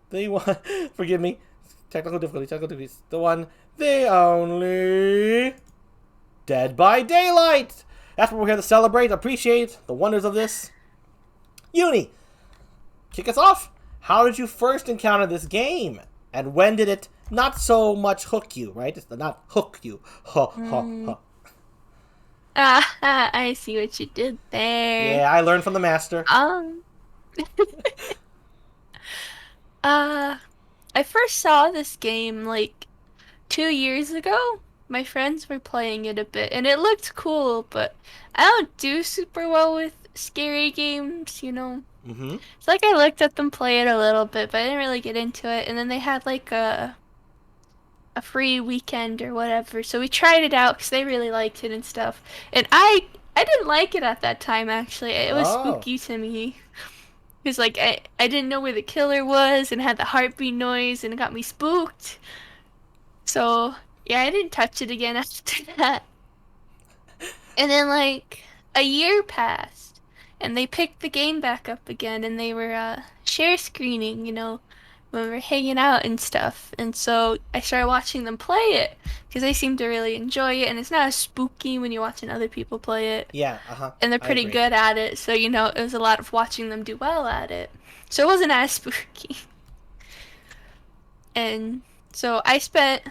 the one, forgive me, technical difficulties, the one, the only, Dead by Daylight. That's what we're here to celebrate, appreciate the wonders of this. Yuni, kick us off. How did you first encounter this game? And when did it not so much hook you, right? It's the not hook you. Ha, ha, Mm. ha. I see what you did there. Yeah, I learned from the master. Um, uh, I first saw this game like 2 years ago. My friends were playing it a bit, and it looked cool, but I don't do super well with scary games. Mm-hmm. It's like I looked at them play it a little bit, but I didn't really get into it. And then they had like a free weekend or whatever, so we tried it out because they really liked it and stuff. And I didn't like it at that time actually. It was Oh. spooky to me. Because like I didn't know where the killer was and had the heartbeat noise and it got me spooked. So yeah, I didn't touch it again after that. And then like a year passed and they picked the game back up again and they were share screening, when we were hanging out and stuff. And so I started watching them play it because they seem to really enjoy it and it's not as spooky when you're watching other people play it. Yeah, uh-huh. And they're I pretty agree. good at it, so it was a lot of watching them do well at it. So it wasn't as spooky. And so I spent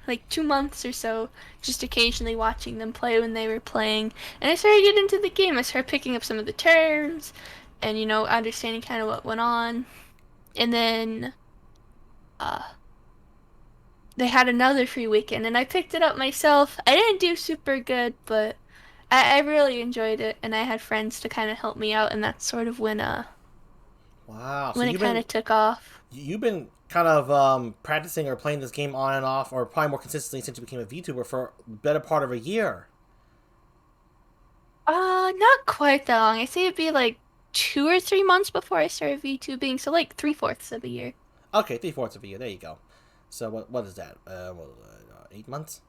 like 2 months or so just occasionally watching them play when they were playing. And I started getting into the game. I started picking up some of the terms and, understanding kind of what went on. And then uh, they had another free weekend and I picked it up myself. I didn't do super good, but I really enjoyed it and I had friends to kind of help me out and that's sort of Wow. So when it kind of took off. you've been kind of practicing or playing this game on and off, or probably more consistently since you became a VTuber for the better part of a year. Not quite that long. I say it'd be like 2 or 3 months before I started VTubing, so like 3/4 of a year. Okay, 3/4 of a year. There you go. So what is that? 8 months?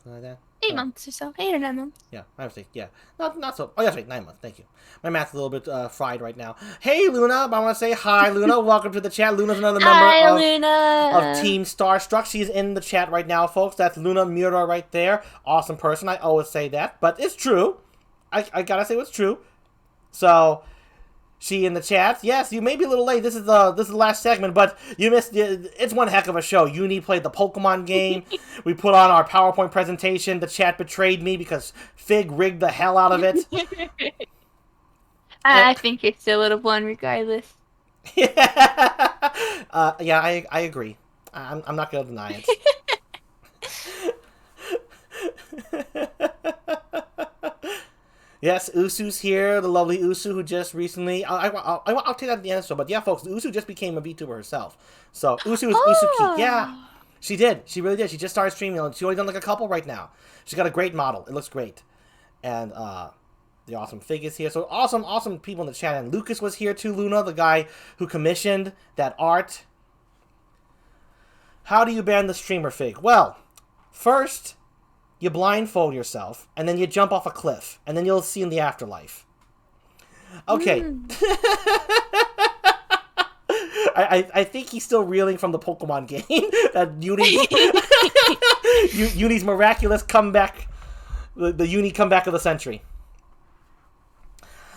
Something like that. Eight Oh, months or so, 8 or 9 months. yeah. I was yeah. Not so. Oh, that's right. 9 months. Thank you. My math's a little bit fried right now. Hey, Luna. I want to say hi, Luna. Welcome to the chat. Luna's another member Hi, of Luna. Team Starstruck. She's in the chat right now, folks. That's Luna Mura right there. Awesome person. I always say that, but it's true. I gotta say what's true. So she in the chat. Yes, you may be a little late. This is the last segment, but you missed. It's one heck of a show. Uni played the Pokemon game. We put on our PowerPoint presentation. The chat betrayed me because Fig rigged the hell out of it. And I think it's still would have won regardless. yeah, I agree. I'm not gonna deny it. Yes, Usu's here, the lovely Usu who just recently. I'll take that at the end. So, but yeah, folks, Usu just became a VTuber herself. So Usu is Usuki. Yeah, Oh. she did. She really did. She just started streaming. She only done like a couple right now. She's got a great model. It looks great, and the awesome Fig is here. So awesome people in the chat. And Lucas was here too. Luna, the guy who commissioned that art. How do you ban the streamer, Fig? Well, first you blindfold yourself, and then you jump off a cliff, and then you'll see in the afterlife. Okay. Hmm. I think he's still reeling from the Pokemon game. That Uni's miraculous comeback, the Uni comeback of the century.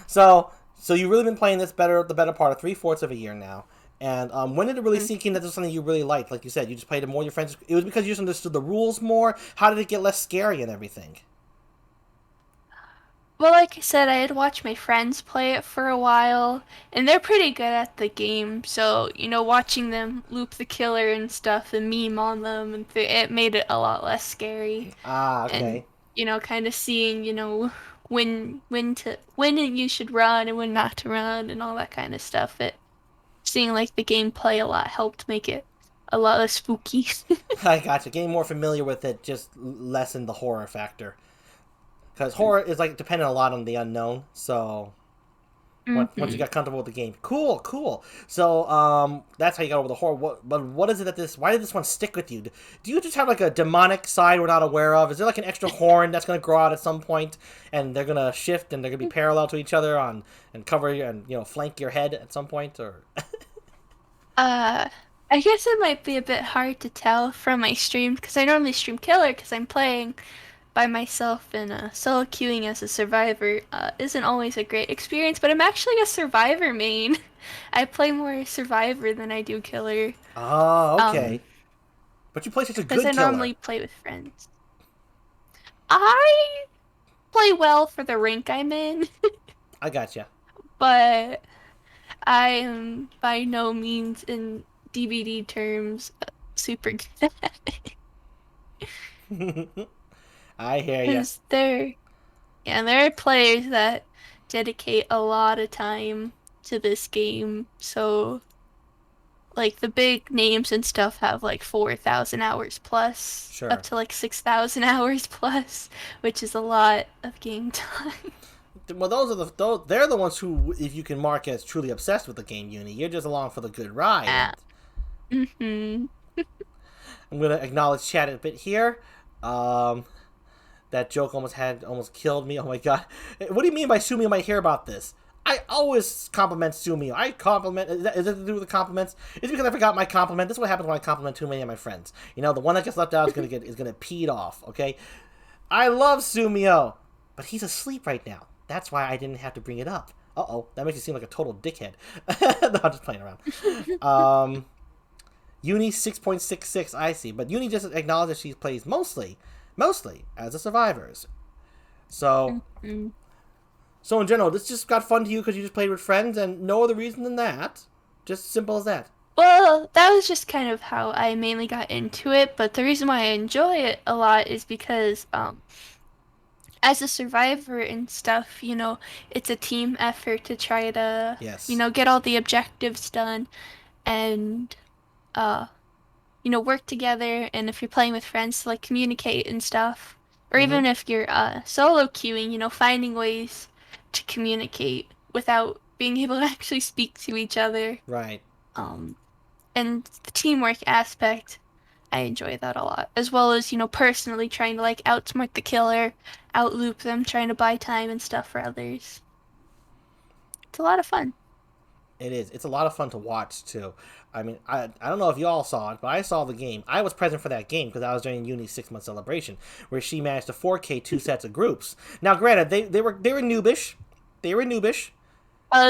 So you've really been playing this the better part of 3/4 of a year now. And when did it really sink in that this was something you really liked? Like you said, you just played it more with your friends. It was because you just understood the rules more. How did it get less scary and everything? Well, like I said, I had watched my friends play it for a while, and they're pretty good at the game. So, watching them loop the killer and stuff and meme on them, and it made it a lot less scary. Ah, And, okay. kind of seeing, when you should run and when not to run and all that kind of stuff. Seeing like the gameplay a lot helped make it a lot less spooky. I gotcha. Getting more familiar with it just lessened the horror factor. Because horror is like dependent a lot on the unknown. So once you hmm got comfortable with the game, cool. So that's how you got over the horror. But what is it that this? Why did this one stick with you? Do you just have like a demonic side we're not aware of? Is there like an extra horn that's gonna grow out at some point, and they're gonna shift and they're gonna be parallel to each other and cover and flank your head at some point? Or Uh, I guess it might be a bit hard to tell from my stream because I normally stream killer because I'm playing by myself and solo queuing as a survivor isn't always a great experience, but I'm actually a survivor main. I play more survivor than I do killer. Oh, Um, okay. But you play such a because I good killer. normally play with friends. I play well for the rank I'm in, I gotcha. but I am by no means in DVD terms super good at it. I hear ya. Because there are players that dedicate a lot of time to this game. So, like, the big names and stuff have like 4,000 hours plus, up Sure. to like 6,000 hours plus, which is a lot of game time. Well, they're the ones who, if you can mark as truly obsessed with the game, Uni, you're just along for the good ride. Yeah. And Mm-hmm. I'm gonna acknowledge chat a bit here. Um, that joke almost killed me. Oh my god! What do you mean by Sumio might hear about this? I always compliment Sumio. I compliment. Is it to do with the compliments? It's because I forgot my compliment. This is what happens when I compliment too many of my friends. You know, the one that gets left out is gonna peed off. Okay, I love Sumio, but he's asleep right now. That's why I didn't have to bring it up. Uh-oh, that makes you seem like a total dickhead. No, I'm just playing around. Um, Yuni 6.66, I see. But Yuni just acknowledged that she plays mostly as a survivors. So, Mm-hmm. so in general, this just got fun to you because you just played with friends and no other reason than that. Just simple as that. Well, that was just kind of how I mainly got into it, but the reason why I enjoy it a lot is because as a survivor and stuff, it's a team effort to try to, Yes. get all the objectives done and uh, work together. And if you're playing with friends, to like communicate and stuff. Or Mm-hmm. even if you're solo queuing, finding ways to communicate without being able to actually speak to each other. Right. Um, and the teamwork aspect, I enjoy that a lot. As well as, personally trying to like outsmart the killer, outloop them, trying to buy time and stuff for others. It's a lot of fun. It is. It's a lot of fun to watch too. I mean, I don't know if you all saw it, but I saw the game. I was present for that game because I was during Uni's 6 month celebration, where she managed to 4K two sets of groups. Now, granted, they were noobish, they were noobish,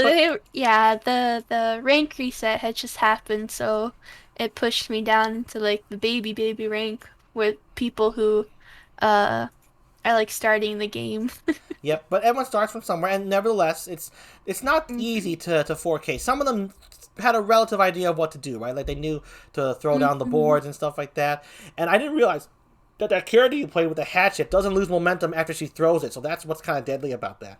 but Yeah, the rank reset had just happened, so it pushed me down into like the baby rank with people who uh are like starting the game. yep. But everyone starts from somewhere, and nevertheless, it's not hmm easy to 4K. Some of them had a relative idea of what to do, right? Like they knew to throw down the hmm boards and stuff like that. And I didn't realize that character you play with the hatchet doesn't lose momentum after she throws it. So that's what's kind of deadly about that.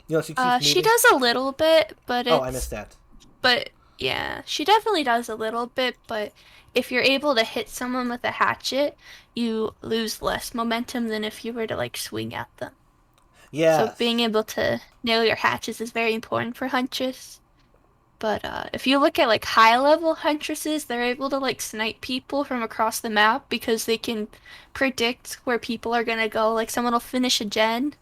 You know, she keeps She moving. does a little bit, Oh, I missed that. but yeah, she definitely does a little bit, but if you're able to hit someone with a hatchet, you lose less momentum than if you were to like swing at them. So being Yes. able to nail your hatches is very important for hunches. But if you look at like high level huntresses, they're able to like snipe people from across the map because they can predict where people are gonna go. Like someone will finish a gen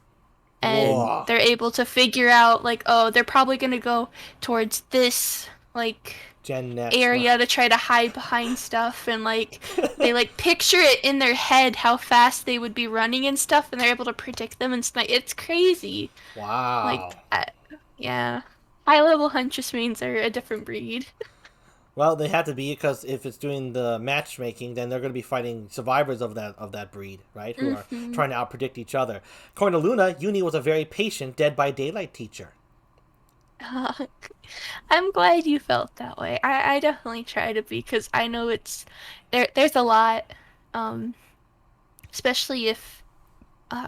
and Whoa. they're able to figure out like, oh, they're probably gonna go towards this like Gen next. area to try to hide behind stuff and like they like picture it in their head how fast they would be running and stuff and they're able to predict them and snipe. It's crazy. Wow. Like, yeah. High level huntress mains are a different breed. Well, they have to be because if it's doing the matchmaking, then they're going to be fighting survivors of that breed, right? Who are hmm trying to outpredict each other. According to Luna, Yuni was a very patient Dead by Daylight teacher. I'm glad you felt that way. I definitely try to be because I know there's a lot, um, especially if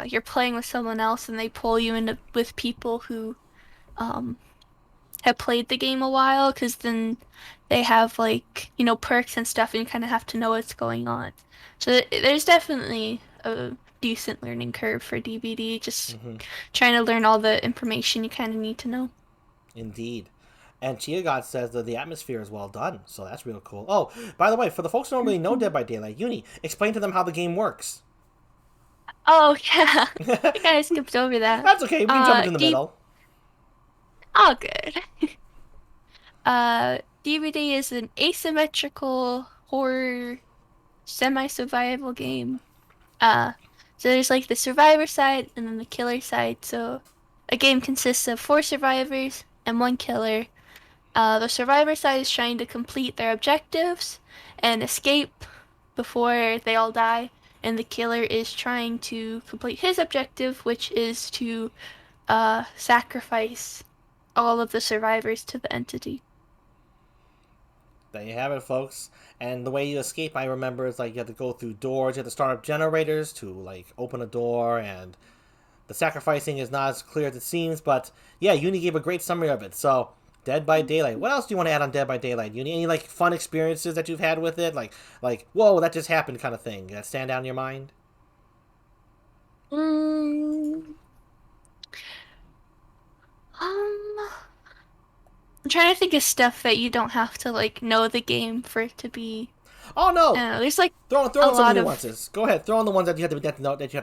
you're playing with someone else and they pull you into with people who um have played the game a while because then they have like, perks and stuff and you kind of have to know what's going on. So there's definitely a decent learning curve for DBD, just Hmm. trying to learn all the information you kind of need to know. Indeed. And Chia God says that the atmosphere is well done, so that's real cool. Oh, by the way, for the folks who don't really know Dead by Daylight, Yuni, explain to them how the game works. Oh yeah, I That's kind of skipped over that. okay, we can jump into the Deep, middle. all good. DVD is an asymmetrical horror semi-survival game. Uh, so there's like the survivor side and then the killer side. So a game consists of four survivors and one killer. The survivor side is trying to complete their objectives and escape before they all die, and the killer is trying to complete his objective, which is to sacrifice all of the survivors to the entity. There you have it, folks. And the way you escape, I remember, is like you have to go through doors. You have to start up generators to like open a door, and the sacrificing is not as clear as it seems. But yeah, Uni gave a great summary of it. So Dead by Daylight. What else do you want to add on Dead by Daylight, Uni? Any like fun experiences that you've had with it, like whoa, that just happened kind of thing that stand out in your mind? Mm, um, I'm trying to think of stuff that you don't have to like know the game for it to be. Oh I no, don't know. There's like throw a in some lot of nuances. Go ahead, throw in the ones that you have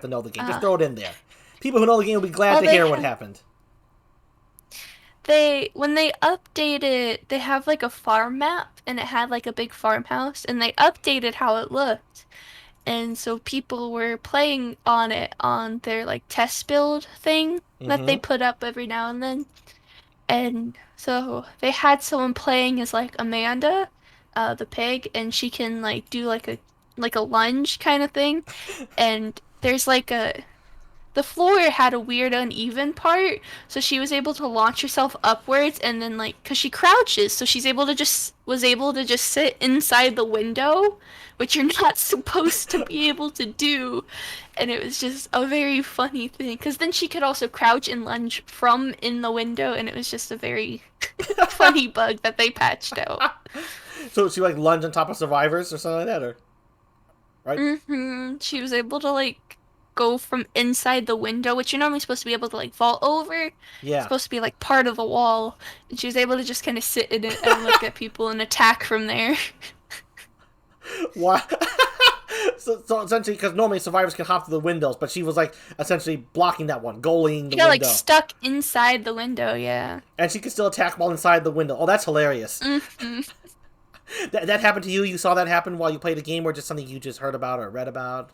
to know the game. Just uh throw it in there. People who know the game will be glad well to they hear what have happened. they when they updated they have like a farm map and it had like a big farmhouse and they updated how it looked. And so people were playing on it on their like test build thing that they Mm-hmm. put up every now and then. And so they had someone playing as like Amanda, the pig, and she can like do like a lunge kind of thing. And there's like a the floor had a weird uneven part, so she was able to launch herself upwards and then like cuz she crouches, so she's able to just was able to just sit inside the window, which you're not supposed to be able to do. And it was just a very funny thing cuz then she could also crouch and lunge from in the window and it was just a very funny bug that they patched out. So she like lunge on top of survivors or something like that, or right? She was able to like go from inside the window, which you're normally supposed to be able to like vault over. It's Yeah. supposed to be like part of the wall, and she was able to just kind of sit in it and look at people and attack from there. Why? So essentially, because normally survivors can hop through the windows, but she was like essentially blocking that one, goaling She the got like window, stuck inside the window, yeah. and she can still attack while inside the window. Oh, that's hilarious. hmm That happened to you? You saw that happen while you played a game, or just something you just heard about or read about?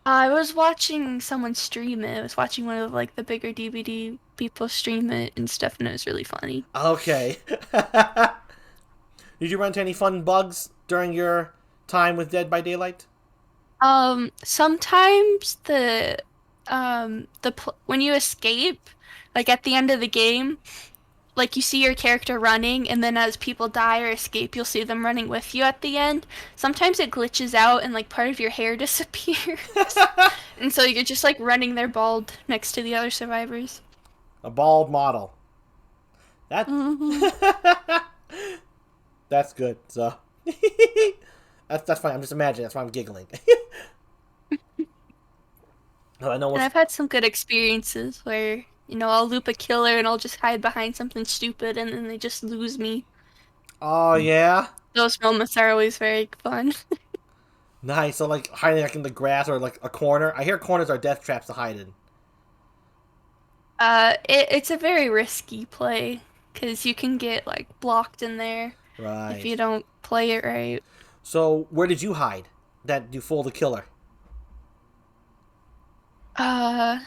I was watching someone stream it. I was watching one of like the bigger DVD people stream it and stuff, and it was really funny. Okay. Did you run into any fun bugs during your time with Dead by Daylight? Sometimes when you escape, like at the end of the game, like you see your character running, and then as people die or escape, you'll see them running with you at the end. Sometimes it glitches out and like part of your hair disappears. And so you're just like running there bald next to the other survivors. A bald model. That hmm that's good. So that's fine. I'm just imagining. That's why I'm giggling. I know And what's. I've had some good experiences where, I'll loop a killer and I'll just hide behind something stupid and then they just lose me. Oh yeah. Those moments are always very fun. Nice. So like hiding like in the grass or like a corner. I hear corners are death traps to hide in. It's a very risky play because you can get like blocked in there if Right. you don't play it right. So where did you hide? That you fooled the killer. Uh,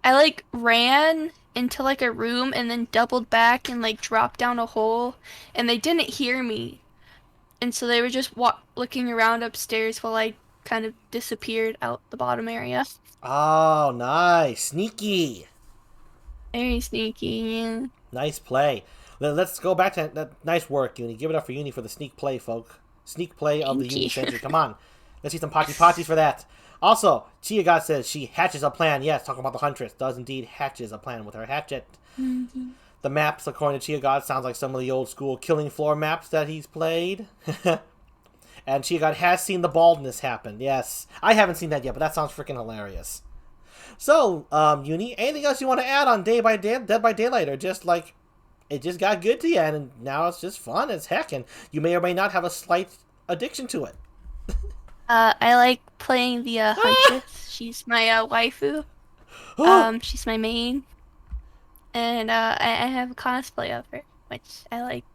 I like ran into like a room and then doubled back and like dropped down a hole and they didn't hear me. And so they were just looking around upstairs while I kind of disappeared out the bottom area. Oh, nice, sneaky, Very sneaky, yeah. nice play. Let's go back to that. Nice work, Uni. Give it up for Uni for the sneak play, folk. Sneak play of the Thank Uni you. century. Come on, let's see some potty potties for that. Also, Chia God says she hatches a plan. Yes, talking about the Huntress does indeed hatches a plan with her hatchet. Mhm. The maps, according to Chia God, sounds like some of the old school Killing Floor maps that he's played. And Chia God has seen the baldness happen. Yes, I haven't seen that yet, but that sounds freaking hilarious. So, Uni, anything else you want to add on Dead by Daylight, or just like it just got good to you, and now it's just fun as heck, and you may or may not have a slight addiction to it. I like playing the hunches. She's my waifu. She's my main, and I have a cosplay of her, which I like.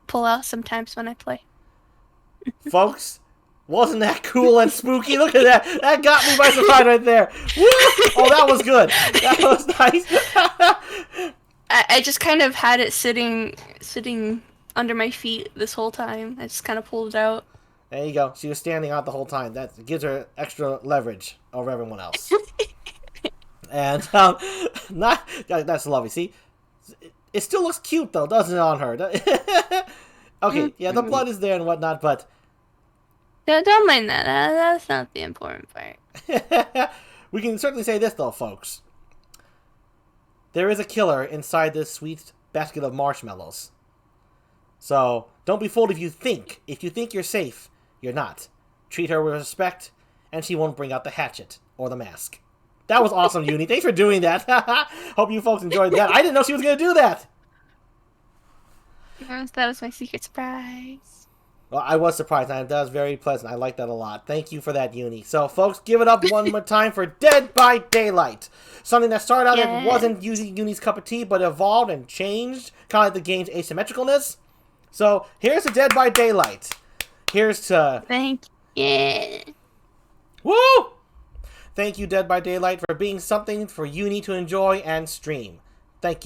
pull out sometimes when I play. Folks, wasn't that cool and spooky? Look at that. That got me by surprise right there. Woo! Oh, that was good. That was nice. I just kind of had it sitting under my feet this whole time. I just kind of pulled it out. There you go. She was standing out the whole time. That gives her extra leverage over everyone else. And that's lovely. See, it still looks cute though, doesn't it, on her? Okay, yeah, the blood is there and whatnot, but Don't mind that. That's not the important part. we can certainly say this though, folks. There is a killer inside this sweet basket of marshmallows. So don't be fooled if you think you're safe, you're not. Treat her with respect, and she won't bring out the hatchet or the mask. That was awesome, Yuni. Thanks for doing that. Hope you folks enjoyed that. I didn't know she was going to do that. That was my secret surprise. Well, I was surprised. That was very pleasant. I like that a lot. Thank you for that, Yuni. So, folks, give it up one more time for Dead by Daylight. Something that started out as wasn't usually Yuni's cup of tea, but evolved and changed, kind of like the game's asymmetricalness. So, here's the Dead by Daylight. Here's to... Thank you. Woo! Thank you, Dead by Daylight, for being something for Yuni to enjoy and stream. Thank you.